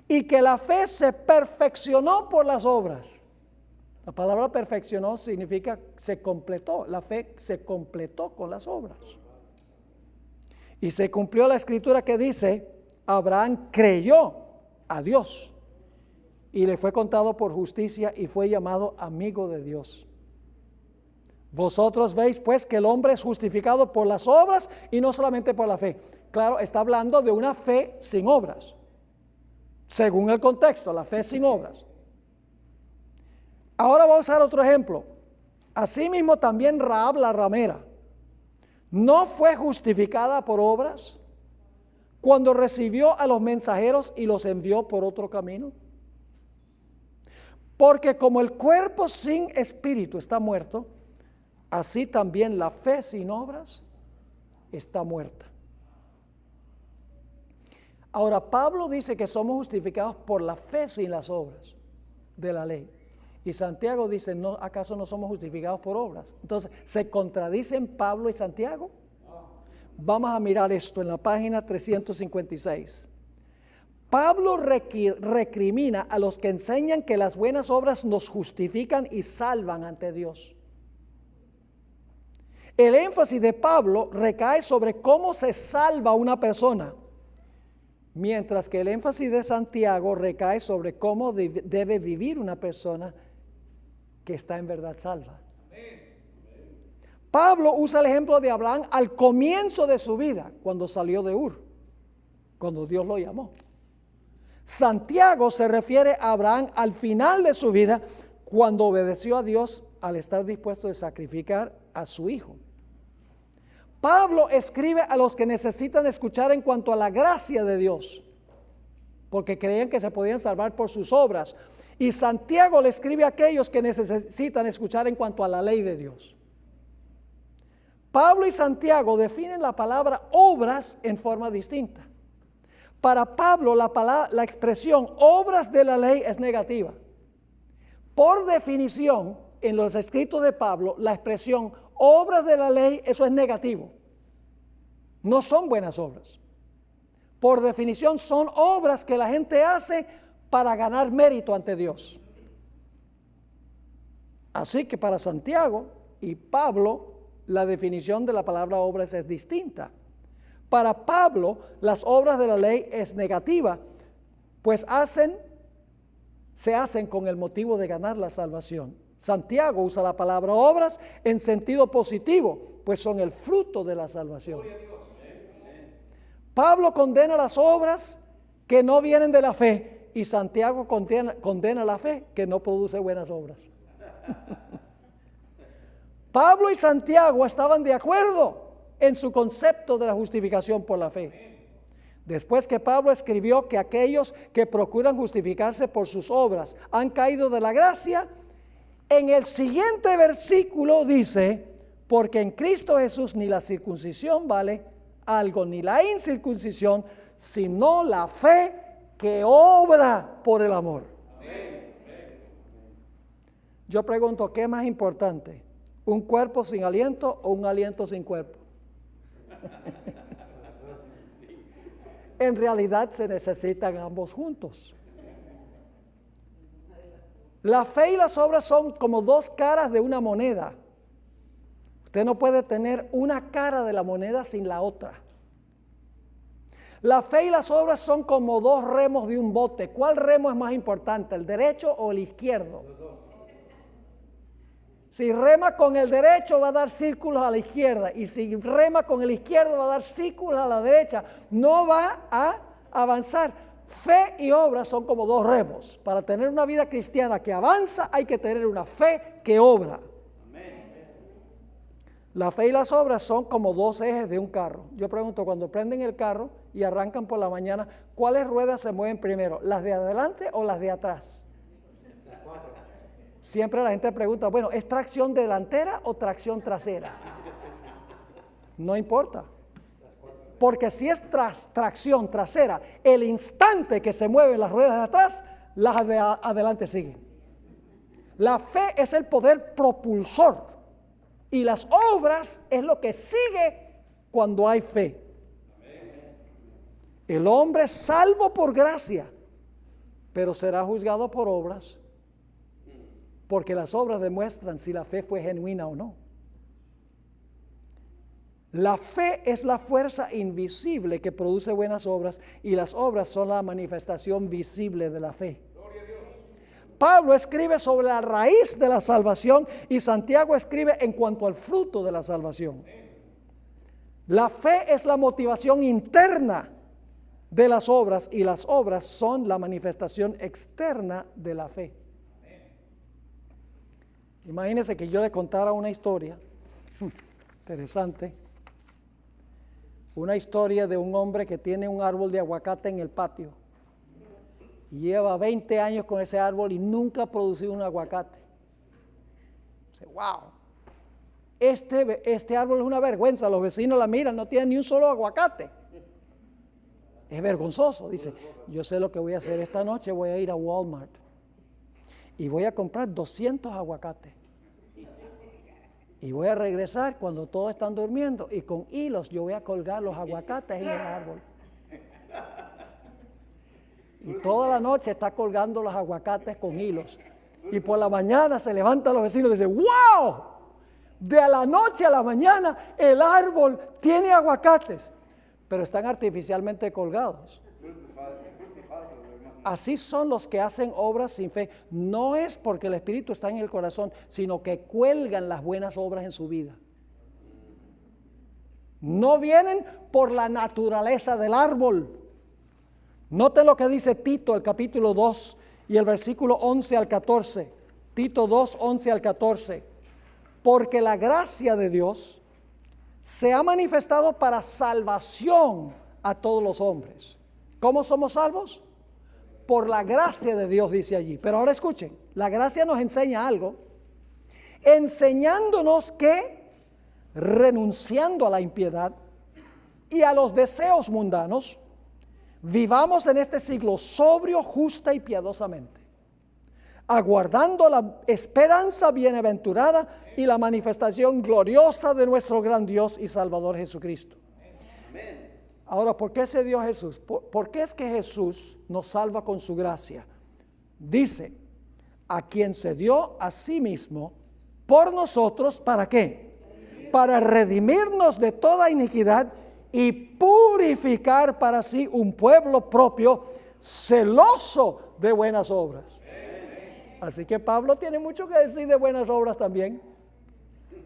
Y que la fe se perfeccionó por las obras. La palabra perfeccionó significa se completó. La fe se completó con las obras. Y se cumplió la escritura que dice, Abraham creyó a Dios y le fue contado por justicia y fue llamado amigo de Dios. Vosotros veis pues que el hombre es justificado por las obras y no solamente por la fe. Claro, está hablando de una fe sin obras. Según el contexto, la fe sin obras. Ahora vamos a usar otro ejemplo. Asimismo también Rahab la ramera no fue justificada por obras cuando recibió a los mensajeros y los envió por otro camino. Porque como el cuerpo sin espíritu está muerto, así también la fe sin obras está muerta. Ahora, Pablo dice que somos justificados por la fe sin las obras. de la ley. Y Santiago dice, ¿no, acaso no somos justificados por obras? Entonces, ¿se contradicen Pablo y Santiago? Vamos a mirar esto en la página 356. Pablo recrimina a los que enseñan que las buenas obras nos justifican y salvan ante Dios. El énfasis de Pablo recae sobre cómo se salva una persona, mientras que el énfasis de Santiago recae sobre cómo debe vivir una persona que está en verdad salva. Pablo usa el ejemplo de Abraham al comienzo de su vida, cuando salió de Ur, cuando Dios lo llamó. Santiago se refiere a Abraham al final de su vida, cuando obedeció a Dios al estar dispuesto a sacrificar a su hijo. Pablo escribe a los que necesitan escuchar en cuanto a la gracia de Dios, porque creían que se podían salvar por sus obras. Y Santiago le escribe a aquellos que necesitan escuchar en cuanto a la ley de Dios. Pablo y Santiago definen la palabra obras en forma distinta. Para Pablo la expresión obras de la ley es negativa. Por definición, en los escritos de Pablo, la expresión obras de la ley, eso es negativo. No son buenas obras. Por definición, son obras que la gente hace para ganar mérito ante Dios. Así que para Santiago y Pablo, la definición de la palabra obras es distinta. Para Pablo, las obras de la ley es negativa, pues se hacen con el motivo de ganar la salvación. Santiago usa la palabra obras en sentido positivo, pues son el fruto de la salvación. Pablo condena las obras que no vienen de la fe, y Santiago condena la fe que no produce buenas obras. Pablo y Santiago estaban de acuerdo en su concepto de la justificación por la fe. Después que Pablo escribió que aquellos que procuran justificarse por sus obras han caído de la gracia, en el siguiente versículo dice, porque en Cristo Jesús ni la circuncisión vale algo, ni la incircuncisión, sino la fe que obra por el amor. Yo pregunto, ¿qué es más importante? ¿Un cuerpo sin aliento o un aliento sin cuerpo? En realidad se necesitan ambos juntos. La fe y las obras son como dos caras de una moneda. Usted no puede tener una cara de la moneda sin la otra. La fe y las obras son como dos remos de un bote. ¿Cuál remo es más importante, el derecho o el izquierdo? Si rema con el derecho va a dar círculos a la izquierda, y si rema con el izquierdo va a dar círculos a la derecha. No va a avanzar. Fe y obra son como dos remos. Para tener una vida cristiana que avanza hay que tener una fe que obra. La fe y las obras son como dos ejes de un carro. Yo pregunto, cuando prenden el carro y arrancan por la mañana, ¿cuáles ruedas se mueven primero? ¿Las de adelante o las de atrás? Siempre la gente pregunta, bueno, ¿es tracción delantera o tracción trasera? No importa. Porque si es tracción trasera, el instante que se mueven las ruedas de atrás, las de adelante siguen. La fe es el poder propulsor y las obras es lo que sigue cuando hay fe. El hombre es salvo por gracia, pero será juzgado por obras, porque las obras demuestran si la fe fue genuina o no. La fe es la fuerza invisible que produce buenas obras, y las obras son la manifestación visible de la fe. Pablo escribe sobre la raíz de la salvación y Santiago escribe en cuanto al fruto de la salvación. La fe es la motivación interna de las obras, y las obras son la manifestación externa de la fe. Imagínense que yo le contara una historia interesante. Una historia de un hombre que tiene un árbol de aguacate en el patio. Lleva 20 años con ese árbol y nunca ha producido un aguacate. Dice, wow, este árbol es una vergüenza. Los vecinos la miran, no tiene ni un solo aguacate. Es vergonzoso. Dice, yo sé lo que voy a hacer esta noche, voy a ir a Walmart. y voy a comprar 200 aguacates. Y voy a regresar cuando todos están durmiendo y con hilos yo voy a colgar los aguacates en el árbol. Y toda la noche está colgando los aguacates con hilos. Y por la mañana se levantan los vecinos y dicen, ¡wow! De la noche a la mañana el árbol tiene aguacates, pero están artificialmente colgados. Así son los que hacen obras sin fe. No es porque el Espíritu está en el corazón, sino que cuelgan las buenas obras en su vida. No vienen por la naturaleza del árbol. Noten lo que dice Tito, el capítulo 2 y el versículo 11 al 14. Tito 2, 11 al 14. Porque la gracia de Dios se ha manifestado para salvación a todos los hombres. ¿Cómo somos salvos? Por la gracia de Dios, dice allí. Pero ahora escuchen, la gracia nos enseña algo, enseñándonos que, renunciando a la impiedad y a los deseos mundanos, vivamos en este siglo sobrio, justa y piadosamente, aguardando la esperanza bienaventurada y la manifestación gloriosa de nuestro gran Dios y Salvador Jesucristo. Ahora, ¿por qué se dio Jesús? ¿Por qué es que Jesús nos salva con su gracia? Dice, a quien se dio a sí mismo por nosotros, ¿para qué? Para redimirnos de toda iniquidad y purificar para sí un pueblo propio, celoso de buenas obras. Así que Pablo tiene mucho que decir de buenas obras también.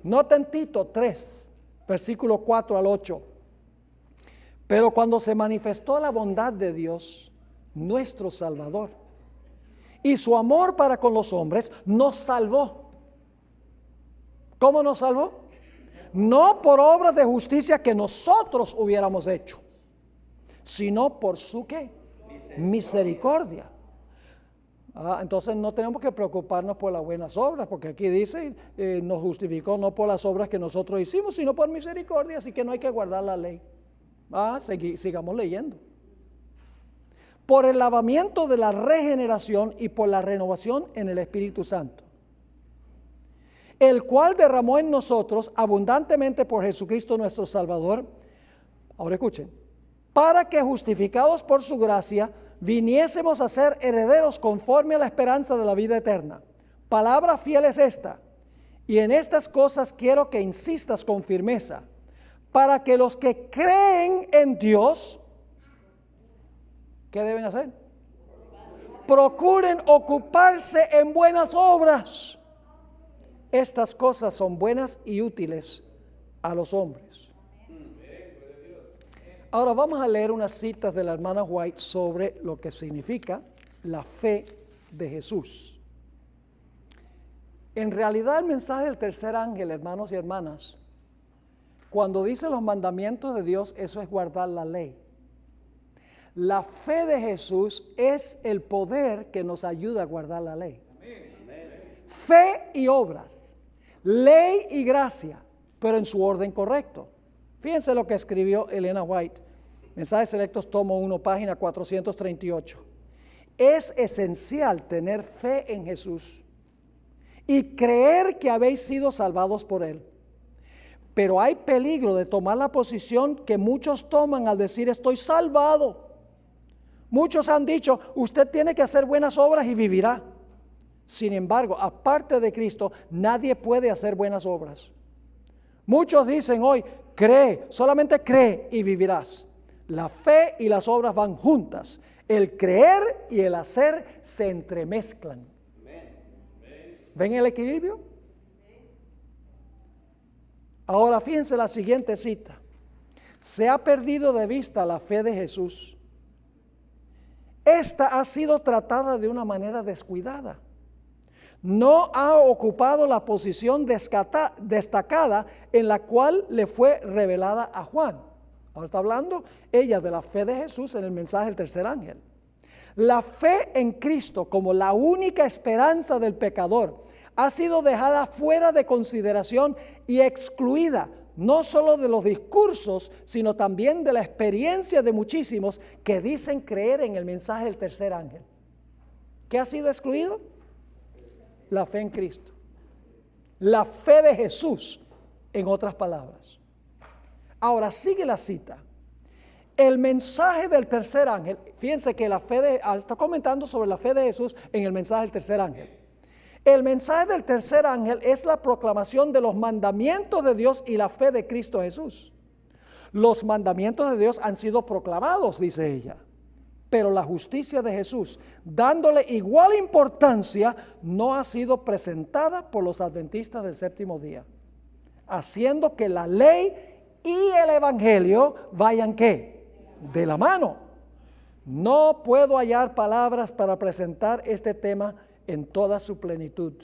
Noten Tito 3, versículo 4 al 8. Pero cuando se manifestó la bondad de Dios, nuestro Salvador, y su amor para con los hombres, nos salvó. ¿Cómo nos salvó? No por obras de justicia que nosotros hubiéramos hecho, sino por su ¿qué? Misericordia. Entonces no tenemos que preocuparnos por las buenas obras, porque aquí dice, nos justificó no por las obras que nosotros hicimos, sino por misericordia, así que no hay que guardar la ley. Sigamos leyendo. Por el lavamiento de la regeneración y por la renovación en el Espíritu Santo, el cual derramó en nosotros abundantemente por Jesucristo nuestro Salvador. Ahora escuchen, para que justificados por su gracia viniésemos a ser herederos conforme a la esperanza de la vida eterna. Palabra fiel es esta, y en estas cosas quiero que insistas con firmeza, para que los que creen en Dios, ¿qué deben hacer? Procuren ocuparse en buenas obras. Estas cosas son buenas y útiles a los hombres. Ahora vamos a leer unas citas de la hermana White sobre lo que significa la fe de Jesús. En realidad el mensaje del tercer ángel, hermanos y hermanas, cuando dice los mandamientos de Dios, eso es guardar la ley. La fe de Jesús es el poder que nos ayuda a guardar la ley. Fe y obras, ley y gracia, pero en su orden correcto. Fíjense lo que escribió Elena White, Mensajes Selectos, tomo 1, página 438. Es esencial tener fe en Jesús y creer que habéis sido salvados por Él. Pero hay peligro de tomar la posición que muchos toman al decir estoy salvado. Muchos han dicho, usted tiene que hacer buenas obras y vivirá. Sin embargo, aparte de Cristo, nadie puede hacer buenas obras. Muchos dicen hoy, cree, solamente cree y vivirás. La fe y las obras van juntas. El creer y el hacer se entremezclan. ¿Ven el equilibrio? Ahora fíjense la siguiente cita. Se ha perdido de vista la fe de Jesús. Esta ha sido tratada de una manera descuidada. No ha ocupado la posición destacada en la cual le fue revelada a Juan. Ahora está hablando ella de la fe de Jesús en el mensaje del tercer ángel. La fe en Cristo como la única esperanza del pecador ha sido dejada fuera de consideración y excluida, no solo de los discursos, sino también de la experiencia de muchísimos que dicen creer en el mensaje del tercer ángel. ¿Qué ha sido excluido? La fe en Cristo. La fe de Jesús, en otras palabras. Ahora sigue la cita. El mensaje del tercer ángel, fíjense que está comentando sobre la fe de Jesús en el mensaje del tercer ángel. El mensaje del tercer ángel es la proclamación de los mandamientos de Dios y la fe de Cristo Jesús. Los mandamientos de Dios han sido proclamados, dice ella, pero la justicia de Jesús, dándole igual importancia, no ha sido presentada por los adventistas del séptimo día, haciendo que la ley y el evangelio vayan ¿qué? De la mano. No puedo hallar palabras para presentar este tema en toda su plenitud.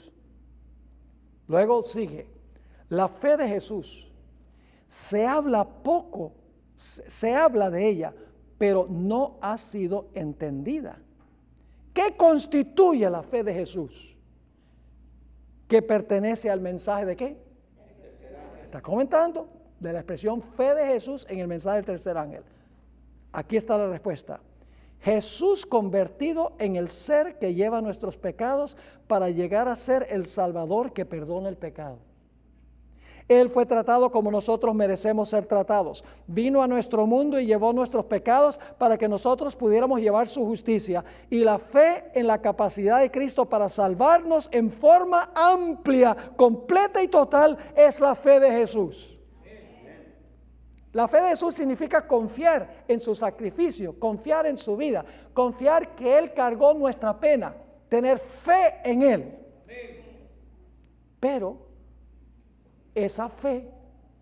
Luego sigue, la fe de Jesús. Se habla poco, se habla de ella, pero no ha sido entendida. ¿Qué constituye la fe de Jesús? Que pertenece al mensaje de ¿qué? Está comentando de la expresión fe de Jesús en el mensaje del tercer ángel. Aquí está la respuesta. Jesús convertido en el ser que lleva nuestros pecados para llegar a ser el Salvador que perdona el pecado. Él fue tratado como nosotros merecemos ser tratados. Vino a nuestro mundo y llevó nuestros pecados para que nosotros pudiéramos llevar su justicia. Y la fe en la capacidad de Cristo para salvarnos en forma amplia, completa y total es la fe de Jesús. La fe de Jesús significa confiar en su sacrificio, confiar en su vida, confiar que Él cargó nuestra pena, tener fe en Él. Pero esa fe,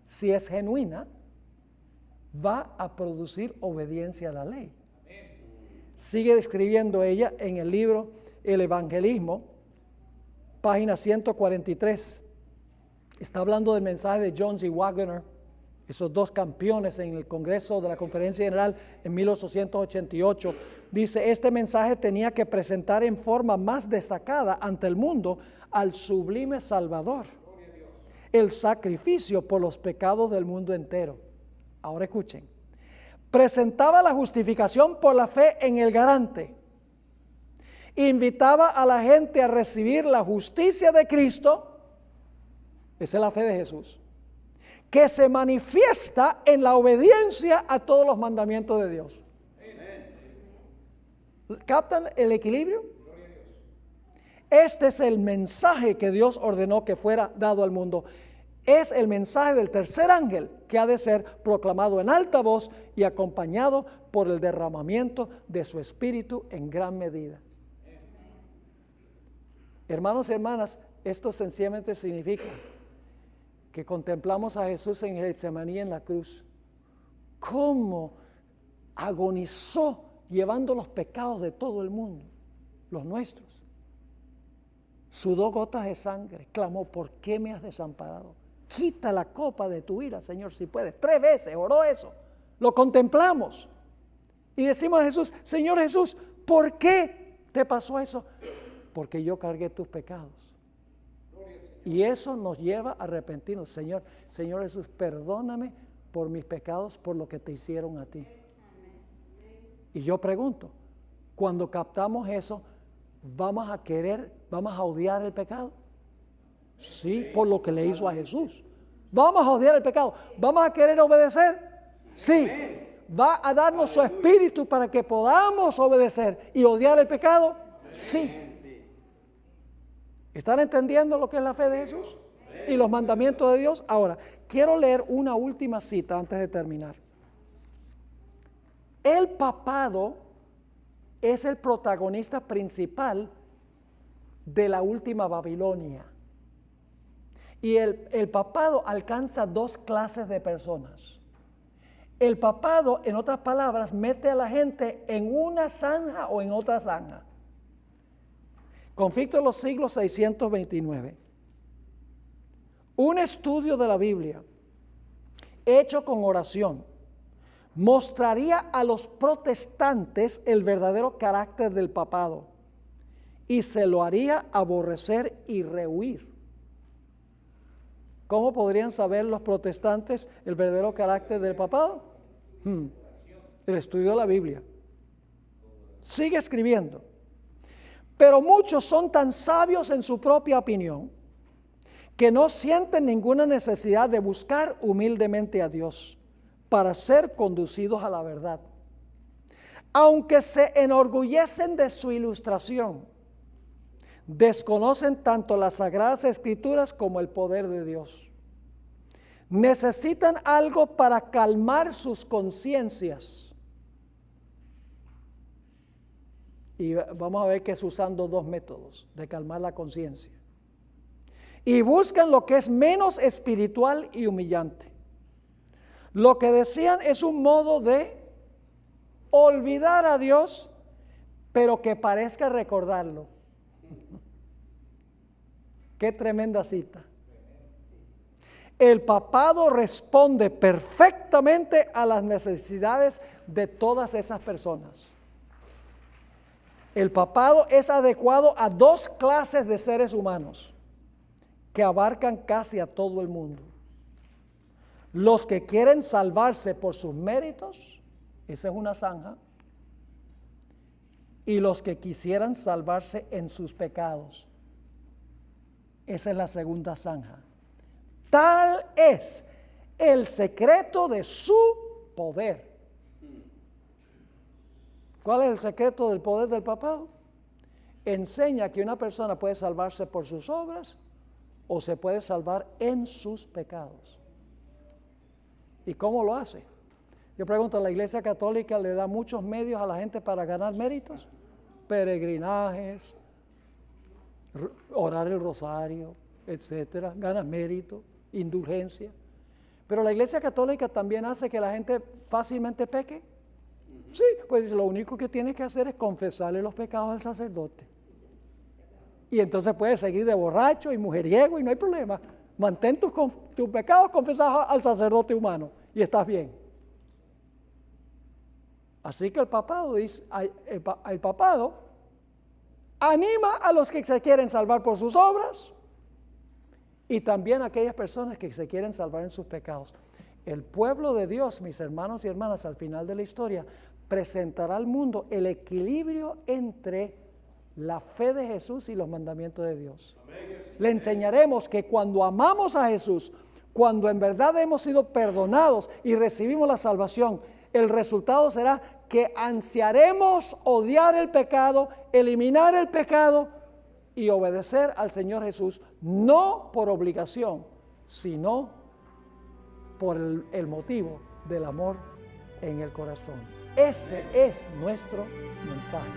si es genuina, va a producir obediencia a la ley. Sigue describiendo ella en el libro El Evangelismo, página 143. Está hablando del mensaje de Jones y Waggoner, esos dos campeones en el Congreso de la Conferencia General en 1888. Dice, este mensaje tenía que presentar en forma más destacada ante el mundo al sublime Salvador, el sacrificio por los pecados del mundo entero. Ahora escuchen, presentaba la justificación por la fe en el garante, invitaba a la gente a recibir la justicia de Cristo, esa es la fe de Jesús, que se manifiesta en la obediencia a todos los mandamientos de Dios. ¿Captan el equilibrio? Este es el mensaje que Dios ordenó que fuera dado al mundo. Es el mensaje del tercer ángel que ha de ser proclamado en alta voz y acompañado por el derramamiento de su espíritu en gran medida. Hermanos y hermanas, esto sencillamente significa que contemplamos a Jesús en Getsemaní en la cruz, cómo agonizó llevando los pecados de todo el mundo, los nuestros. Sudó gotas de sangre, clamó, ¿por qué me has desamparado? Quita la copa de tu ira, Señor, si puedes. 3 veces oró eso. Lo contemplamos y decimos a Jesús, Señor Jesús, ¿por qué te pasó eso? Porque yo cargué tus pecados. Y eso nos lleva a arrepentirnos. Señor Jesús, perdóname por mis pecados, por lo que te hicieron a ti. Y yo pregunto, cuando captamos eso, ¿vamos a odiar el pecado? Sí, por lo que le hizo a Jesús. ¿Vamos a odiar el pecado? ¿Vamos a querer obedecer? Sí. ¿Va a darnos su espíritu para que podamos obedecer y odiar el pecado? Sí. ¿Están entendiendo lo que es la fe de Jesús y los mandamientos de Dios? Ahora, quiero leer una última cita antes de terminar. El papado es el protagonista principal de la última Babilonia. Y el papado alcanza 2 clases de personas. El papado, en otras palabras, mete a la gente en una zanja o en otra zanja. Conflicto de los siglos 629. Un estudio de la Biblia hecho con oración mostraría a los protestantes el verdadero carácter del papado y se lo haría aborrecer y rehuir. ¿Cómo podrían saber los protestantes el verdadero carácter del papado? El estudio de la Biblia. Sigue escribiendo. Pero muchos son tan sabios en su propia opinión que no sienten ninguna necesidad de buscar humildemente a Dios para ser conducidos a la verdad. Aunque se enorgullecen de su ilustración, desconocen tanto las Sagradas Escrituras como el poder de Dios. Necesitan algo para calmar sus conciencias. Y vamos a ver que es usando dos métodos de calmar la conciencia. Y buscan lo que es menos espiritual y humillante. Lo que decían es un modo de olvidar a Dios, pero que parezca recordarlo. Qué tremenda cita. El papado responde perfectamente a las necesidades de todas esas personas. El papado es adecuado a dos clases de seres humanos que abarcan casi a todo el mundo. Los que quieren salvarse por sus méritos, esa es una zanja, y los que quisieran salvarse en sus pecados, esa es la segunda zanja. Tal es el secreto de su poder. ¿Cuál es el secreto del poder del papado? Enseña que una persona puede salvarse por sus obras o se puede salvar en sus pecados. ¿Y cómo lo hace? Yo pregunto, ¿la Iglesia Católica le da muchos medios a la gente para ganar méritos? Peregrinajes, orar el rosario, etcétera, ganas mérito, indulgencia. Pero la Iglesia Católica también hace que la gente fácilmente peque. Sí, pues lo único que tienes que hacer es confesarle los pecados al sacerdote. Y entonces puedes seguir de borracho y mujeriego y no hay problema. Mantén tus pecados confesados al sacerdote humano y estás bien. Así que el papado anima a los que se quieren salvar por sus obras y también a aquellas personas que se quieren salvar en sus pecados. El pueblo de Dios, mis hermanos y hermanas, al final de la historia, presentará al mundo el equilibrio entre la fe de Jesús y los mandamientos de Dios. Le enseñaremos que cuando amamos a Jesús, cuando en verdad hemos sido perdonados y recibimos la salvación, el resultado será que ansiaremos odiar el pecado, eliminar el pecado y obedecer al Señor Jesús, no por obligación, sino por el motivo del amor en el corazón. Ese es nuestro mensaje.